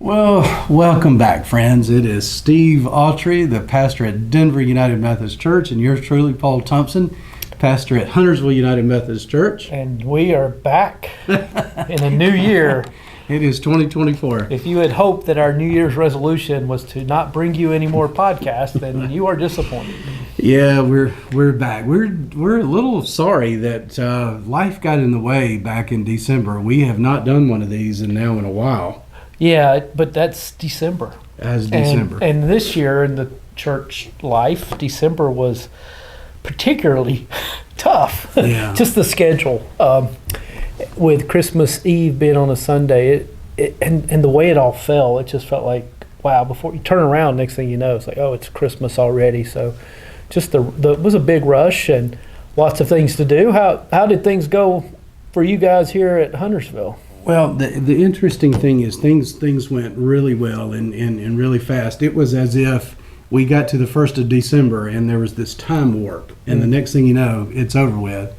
Well, welcome back, friends. It is Steve Autrey, the pastor at Denver United Methodist Church, and yours truly, Paul Thompson, pastor at Huntersville United Methodist Church. And we are back in a new year. It is 2024. If you had hoped that our New Year's resolution was to not bring you any more podcasts, then you are disappointed. Yeah, we're back. We're a little sorry that life got in the way back in December. We have not done one of these in a while. Yeah, but that's December. As December. And this year in the church life, December was particularly tough. Yeah. Just the schedule. With Christmas Eve being on a Sunday, and the way it all fell, it just felt like, wow, before you turn around, next thing you know, it's like, oh, it's Christmas already. So just it was a big rush and lots of things to do. How did things go for you guys here at Huntersville? Well, the interesting thing is things went really well and really fast. It was as if we got to the 1st of December and there was this time warp, and the next thing you know, it's over with.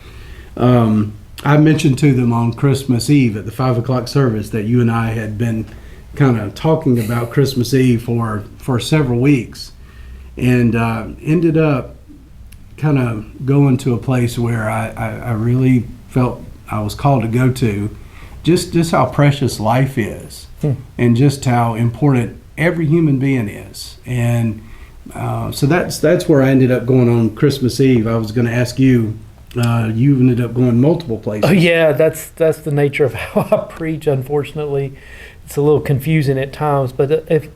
I mentioned to them on Christmas Eve at the 5 o'clock service that you and I had been kind of talking about Christmas Eve for several weeks, and ended up kind of going to a place where I really felt I was called to go to. Just how precious life is, and just how important every human being is, and so that's where I ended up going on Christmas Eve. I was going to ask you. You ended up going multiple places. Oh yeah, that's the nature of how I preach. Unfortunately, it's a little confusing at times. But if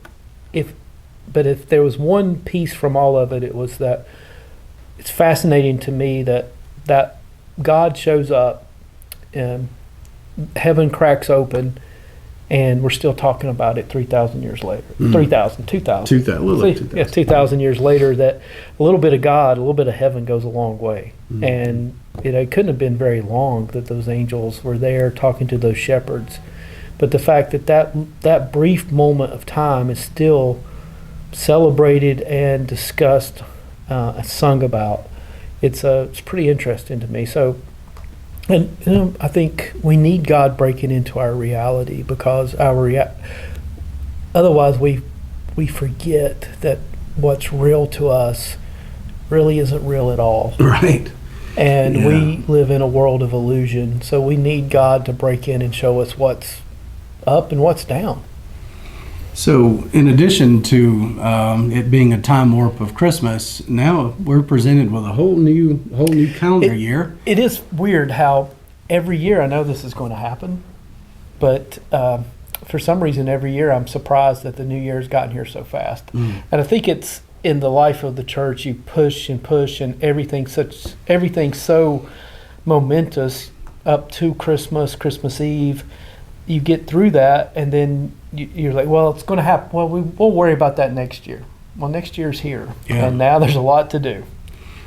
there was one piece from all of it, it was that it's fascinating to me that God shows up and heaven cracks open, and we're still talking about it 3,000 years later. 2,000. 2,000 years later, that a little bit of God, a little bit of heaven goes a long way. And it couldn't have been very long that those angels were there talking to those shepherds. But the fact that brief moment of time is still celebrated and discussed, sung about, it's pretty interesting to me. So. And I think we need God breaking into our reality, because otherwise we forget that what's real to us really isn't real at all. Right. And we live in a world of illusion, so we need God to break in and show us what's up and what's down. So in addition to it being a time warp of Christmas, now we're presented with a whole new calendar year. It is weird how every year, I know this is going to happen, but for some reason every year I'm surprised that the new year has gotten here so fast. And I think it's in the life of the church, you push and everything's so momentous up to Christmas Eve. You get through that, and then you're like, well, it's going to happen. Well, we'll worry about that next year. Well, next year's here, and now there's a lot to do.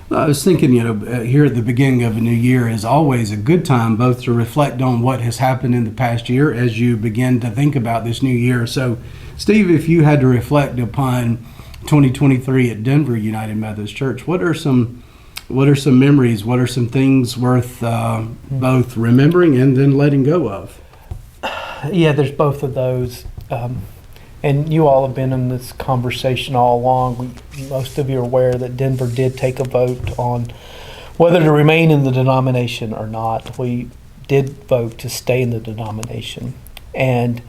I was thinking, here at the beginning of a new year is always a good time both to reflect on what has happened in the past year as you begin to think about this new year. So, Steve, if you had to reflect upon 2023 at Denver United Methodist Church, what are some memories? What are some things worth both remembering and then letting go of? Yeah, there's both of those. And you all have been in this conversation all along. Most of you are aware that Denver did take a vote on whether to remain in the denomination or not. We did vote to stay in the denomination. And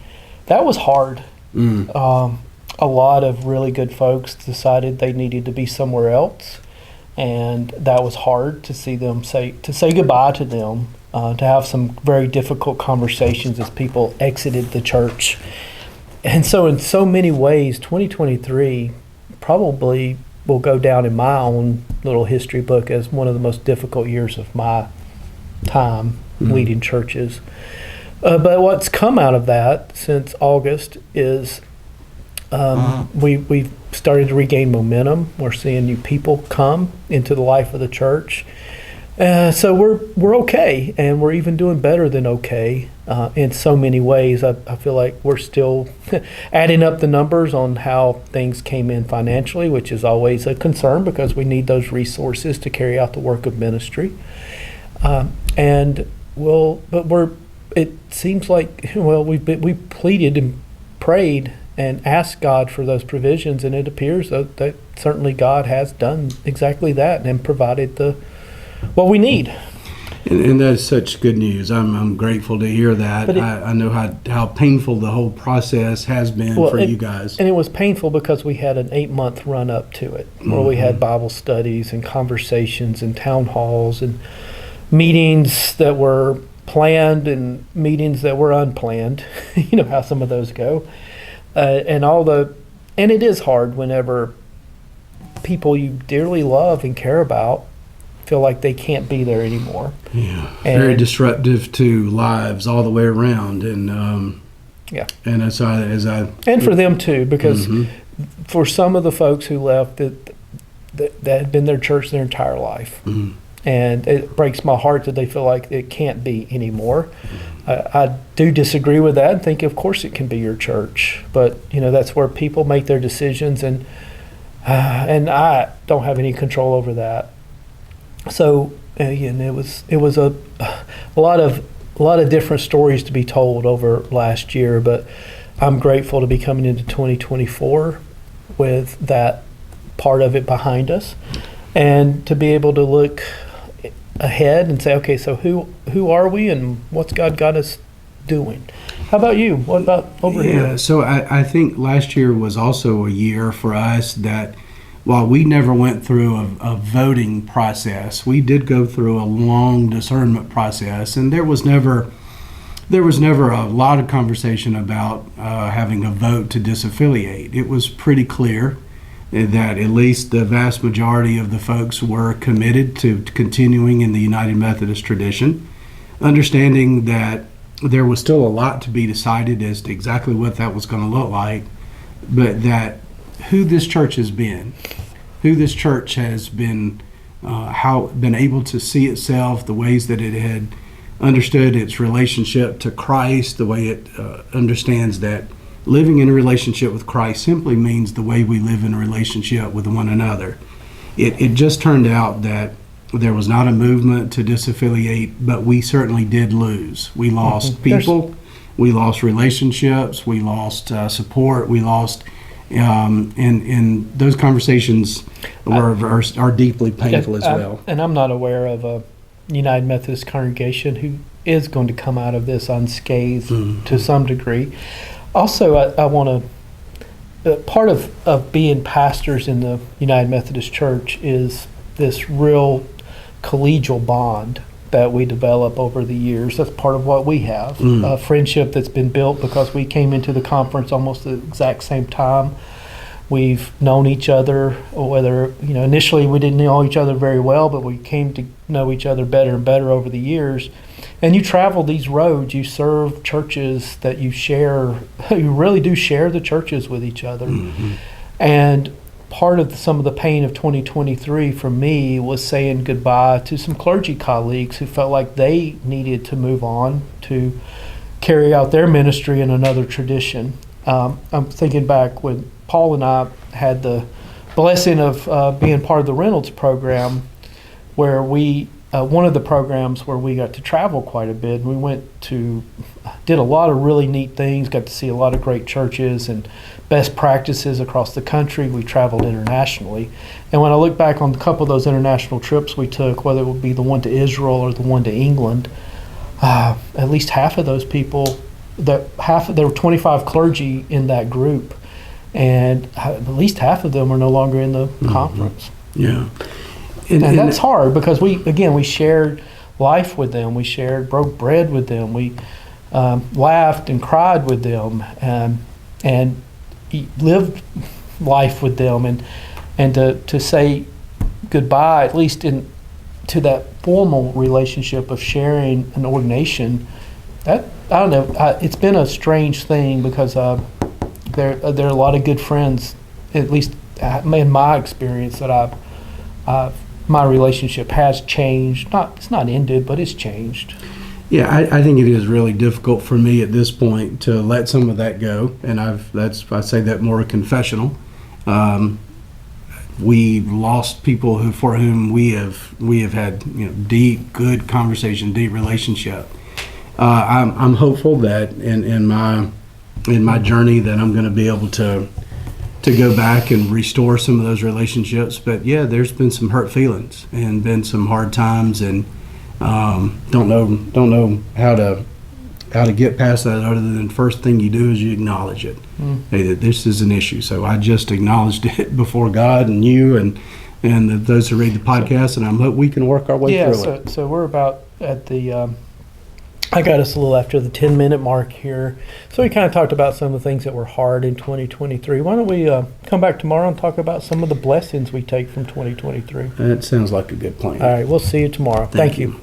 that was hard. A lot of really good folks decided they needed to be somewhere else. And that was hard to see them say goodbye to them. To have some very difficult conversations as people exited the church. And so in so many ways, 2023 probably will go down in my own little history book as one of the most difficult years of my time leading churches. But what's come out of that since August is we've started to regain momentum. We're seeing new people come into the life of the church. So we're okay, and we're even doing better than okay in so many ways. I feel like we're still adding up the numbers on how things came in financially, which is always a concern because we need those resources to carry out the work of ministry. It seems like we pleaded prayed and asked God for those provisions, and it appears that certainly God has done exactly that and provided what we need. And that's such good news. I'm grateful to hear that. But I know how painful the whole process has been for you guys. And it was painful because we had an 8-month run up to it, where we had Bible studies and conversations and town halls and meetings that were planned and meetings that were unplanned. You know how some of those go. And it is hard whenever people you dearly love and care about feel like they can't be there anymore. Yeah, very disruptive to lives all the way around, and and and for them too, because for some of the folks who left that had been their church their entire life, and it breaks my heart that they feel like it can't be anymore. I do disagree with that and think, of course, it can be your church, but that's where people make their decisions, and I don't have any control over that. So again, it was a lot of different stories to be told over last year, but I'm grateful to be coming into 2024 with that part of it behind us, and to be able to look ahead and say, okay, so who are we and what's God got us doing? How about you? What about over here? Yeah, so I think last year was also a year for us that, while we never went through a voting process, we did go through a long discernment process, and there was never a lot of conversation about having a vote to disaffiliate. It was pretty clear that at least the vast majority of the folks were committed to continuing in the United Methodist tradition, understanding that there was still a lot to be decided as to exactly what that was going to look like, but that who this church has been been able to see itself, the ways that it had understood its relationship to Christ, the way it understands that living in a relationship with Christ simply means the way we live in a relationship with one another. It just turned out that there was not a movement to disaffiliate, but we certainly did lose. We lost people, we lost relationships, we lost support, we lost, and those conversations are deeply painful as well. And I'm not aware of a United Methodist congregation who is going to come out of this unscathed to some degree. Also, I want to, part of being pastors in the United Methodist Church is this real collegial bond that we develop over the years. That's part of what we have. A friendship that's been built because we came into the conference almost the exact same time. We've known each other, whether, initially we didn't know each other very well, but we came to know each other better and better over the years. And you travel these roads, you serve churches that you share, you really do share the churches with each other. And part of some of the pain of 2023 for me was saying goodbye to some clergy colleagues who felt like they needed to move on to carry out their ministry in another tradition. I'm thinking back when Paul and I had the blessing of being part of the Reynolds program, where we one of the programs where we got to travel quite a bit. We did a lot of really neat things, got to see a lot of great churches and best practices across the country. We traveled internationally. And when I look back on a couple of those international trips we took, whether it would be the one to Israel or the one to England, at least half of those people, there were 25 clergy in that group, and at least half of them are no longer in the conference. Yeah. And that's hard because we shared life with them. We broke bread with them. We laughed and cried with them, and lived life with them. And to say goodbye, at least to that formal relationship of sharing an ordination, that, I don't know, it's been a strange thing because there are a lot of good friends, at least in my experience, that my relationship has changed. It's not ended, but it's changed. Yeah, I think it is really difficult for me at this point to let some of that go, and I say that more confessional. We lost people for whom we have had deep, good conversation, deep relationship. I'm hopeful that in my in my journey that I'm going to be able to go back and restore some of those relationships. But yeah, there's been some hurt feelings and been some hard times, and don't know how to get past that other than the first thing you do is you acknowledge it. Hey, that this is an issue. So I just acknowledged it before God and you and those who read the podcast, and I hope we can work our way through it. So we're about at the I got us a little after the 10-minute mark here. So we kind of talked about some of the things that were hard in 2023. Why don't we come back tomorrow and talk about some of the blessings we take from 2023? That sounds like a good plan. All right, we'll see you tomorrow. Thank you.